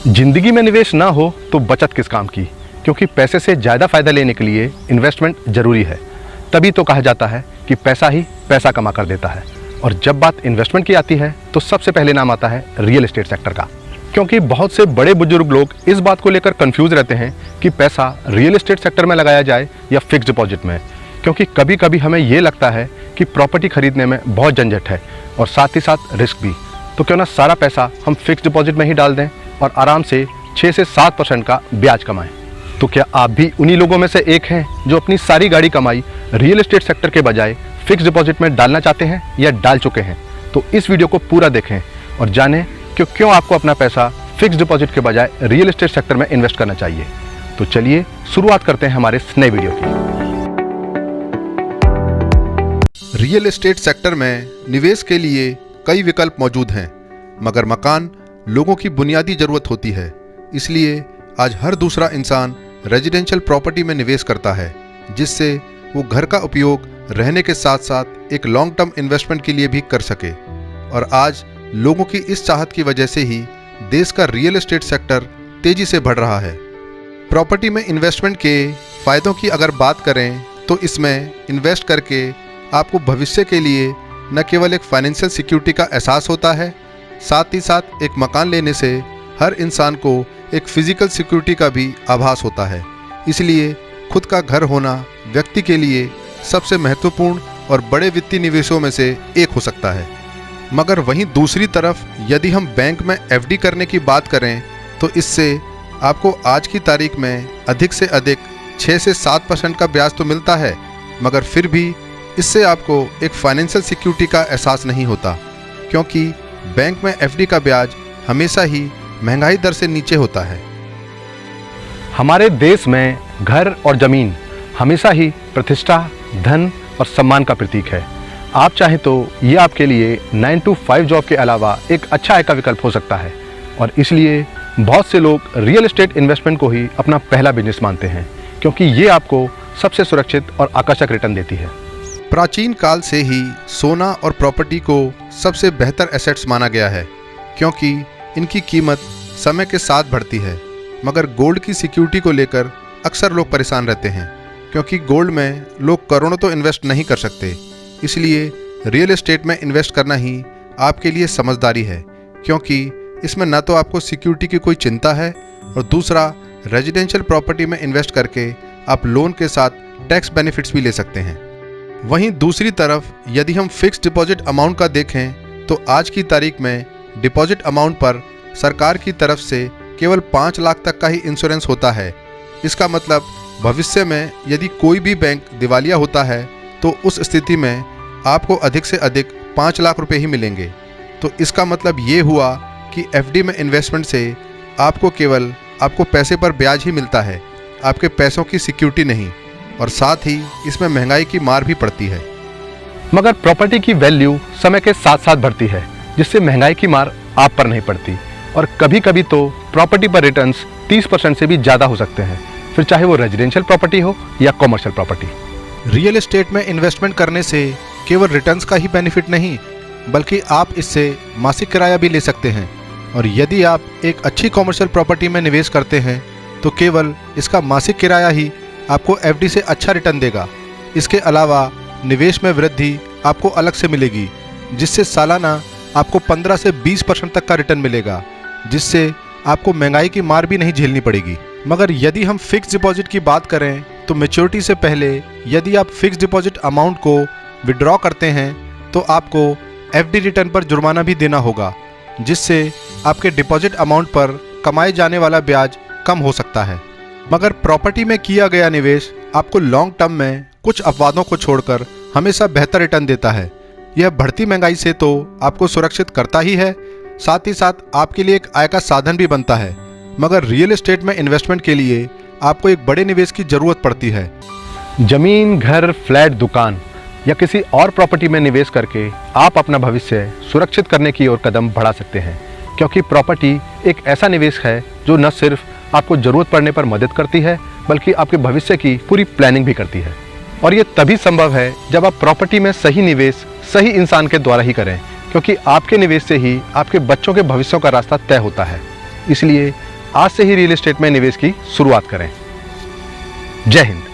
जिंदगी में निवेश ना हो तो बचत किस काम की, क्योंकि पैसे से ज़्यादा फायदा लेने के लिए इन्वेस्टमेंट जरूरी है। तभी तो कहा जाता है कि पैसा ही पैसा कमा कर देता है। और जब बात इन्वेस्टमेंट की आती है तो सबसे पहले नाम आता है रियल एस्टेट सेक्टर का, क्योंकि बहुत से बड़े बुजुर्ग लोग इस बात को लेकर कंफ्यूज रहते हैं कि पैसा रियल एस्टेट सेक्टर में लगाया जाए या फिक्स डिपॉजिट में। क्योंकि कभी कभी हमें ये लगता है कि प्रॉपर्टी खरीदने में बहुत झंझट है और साथ ही साथ रिस्क भी, तो क्यों ना सारा पैसा हम फिक्स डिपॉजिट में ही डाल दें और आराम से 6 से 7% का ब्याज कमाएं। तो क्या आप भी उन्हीं लोगों में से एक हैं जो अपनी सारी गाड़ी कमाई रियल एस्टेट सेक्टर के बजाय फिक्स डिपॉजिट में डालना चाहते हैं या डाल चुके हैं? तो इस वीडियो को पूरा देखें और जानें कि क्यों आपको अपना पैसा फिक्स डिपॉजिट के बजाय रियल एस्टेट सेक्टर में इन्वेस्ट करना चाहिए। तो चलिए शुरुआत करते हैं हमारे इस नए वीडियो की। रियल एस्टेट सेक्टर में निवेश के लिए कई विकल्प मौजूद हैं, मगर मकान लोगों की बुनियादी जरूरत होती है। इसलिए आज हर दूसरा इंसान रेजिडेंशियल प्रॉपर्टी में निवेश करता है, जिससे वो घर का उपयोग रहने के साथ साथ एक लॉन्ग टर्म इन्वेस्टमेंट के लिए भी कर सके। और आज लोगों की इस चाहत की वजह से ही देश का रियल एस्टेट सेक्टर तेजी से बढ़ रहा है। प्रॉपर्टी में इन्वेस्टमेंट के फ़ायदों की अगर बात करें तो इसमें इन्वेस्ट करके आपको भविष्य के लिए न केवल एक फाइनेंशियल सिक्योरिटी का एहसास होता है, साथ ही साथ एक मकान लेने से हर इंसान को एक फिजिकल सिक्योरिटी का भी आभास होता है। इसलिए खुद का घर होना व्यक्ति के लिए सबसे महत्वपूर्ण और बड़े वित्तीय निवेशों में से एक हो सकता है। मगर वहीं दूसरी तरफ यदि हम बैंक में एफडी करने की बात करें तो इससे आपको आज की तारीख में अधिक से अधिक 6 से 7% का ब्याज तो मिलता है, मगर फिर भी इससे आपको एक फाइनेंशियल सिक्योरिटी का एहसास नहीं होता, क्योंकि बैंक में एफडी का ब्याज हमेशा ही महंगाई दर से नीचे होता है। हमारे देश में घर और जमीन हमेशा ही प्रतिष्ठा, धन और सम्मान का प्रतीक है। आप चाहें तो ये आपके लिए 9 to 5 जॉब के अलावा एक अच्छा आय का विकल्प हो सकता है। और इसलिए बहुत से लोग रियल एस्टेट इन्वेस्टमेंट को ही अपना पहला बिजनेस मानते हैं, क्योंकि ये आपको सबसे सुरक्षित और आकर्षक रिटर्न देती है। प्राचीन काल से ही सोना और प्रॉपर्टी को सबसे बेहतर एसेट्स माना गया है, क्योंकि इनकी कीमत समय के साथ बढ़ती है। मगर गोल्ड की सिक्योरिटी को लेकर अक्सर लोग परेशान रहते हैं, क्योंकि गोल्ड में लोग करोड़ों तो इन्वेस्ट नहीं कर सकते। इसलिए रियल एस्टेट में इन्वेस्ट करना ही आपके लिए समझदारी है, क्योंकि इसमें न तो आपको सिक्योरिटी की कोई चिंता है और दूसरा रेजिडेंशियल प्रॉपर्टी में इन्वेस्ट करके आप लोन के साथ टैक्स बेनिफिट्स भी ले सकते हैं। वहीं दूसरी तरफ यदि हम फिक्स डिपॉजिट अमाउंट का देखें तो आज की तारीख में डिपॉजिट अमाउंट पर सरकार की तरफ से केवल 5 लाख तक का ही इंश्योरेंस होता है। इसका मतलब भविष्य में यदि कोई भी बैंक दिवालिया होता है तो उस स्थिति में आपको अधिक से अधिक 5 लाख रुपए ही मिलेंगे। तो इसका मतलब ये हुआ कि एफडी में इन्वेस्टमेंट से आपको केवल आपको पैसे पर ब्याज ही मिलता है, आपके पैसों की सिक्योरिटी नहीं, और साथ ही इसमें महंगाई की मार भी पड़ती है। मगर प्रॉपर्टी की वैल्यू समय के साथ साथ बढ़ती है, जिससे महंगाई की मार आप पर नहीं पड़ती। और कभी कभी तो प्रॉपर्टी पर रिटर्न्स 30% से भी ज़्यादा हो सकते हैं, फिर चाहे वो रेजिडेंशियल प्रॉपर्टी हो या कॉमर्शियल प्रॉपर्टी। रियल एस्टेट में इन्वेस्टमेंट करने से केवल रिटर्न्स का ही बेनिफिट नहीं, बल्कि आप इससे मासिक किराया भी ले सकते हैं। और यदि आप एक अच्छी कॉमर्शियल प्रॉपर्टी में निवेश करते हैं तो केवल इसका मासिक किराया ही आपको एफडी से अच्छा रिटर्न देगा। इसके अलावा निवेश में वृद्धि आपको अलग से मिलेगी, जिससे सालाना आपको 15 से 20% तक का रिटर्न मिलेगा, जिससे आपको महंगाई की मार भी नहीं झेलनी पड़ेगी। मगर यदि हम फिक्स डिपॉजिट की बात करें तो मैच्योरिटी से पहले यदि आप फिक्स डिपॉजिट अमाउंट को विड्रॉ करते हैं तो आपको एफडी रिटर्न पर जुर्माना भी देना होगा, जिससे आपके डिपॉजिट अमाउंट पर कमाए जाने वाला ब्याज कम हो सकता है। मगर प्रॉपर्टी में किया गया निवेश आपको लॉन्ग टर्म में कुछ अपवादों को छोड़कर हमेशा बेहतर रिटर्न देता है। यह बढ़ती महंगाई से तो आपको सुरक्षित करता ही है, साथ ही साथ आपके लिए एक आय का साधन भी बनता है। मगर रियल एस्टेट में इन्वेस्टमेंट के लिए आपको एक बड़े निवेश की जरूरत पड़ती है। जमीन, घर, फ्लैट, दुकान या किसी और प्रॉपर्टी में निवेश करके आप अपना भविष्य सुरक्षित करने की ओर कदम बढ़ा सकते हैं, क्योंकि प्रॉपर्टी एक ऐसा निवेश है जो न सिर्फ आपको जरूरत पड़ने पर मदद करती है, बल्कि आपके भविष्य की पूरी प्लानिंग भी करती है। और ये तभी संभव है जब आप प्रॉपर्टी में सही निवेश सही इंसान के द्वारा ही करें, क्योंकि आपके निवेश से ही आपके बच्चों के भविष्यों का रास्ता तय होता है। इसलिए आज से ही रियल एस्टेट में निवेश की शुरुआत करें। जय हिंद।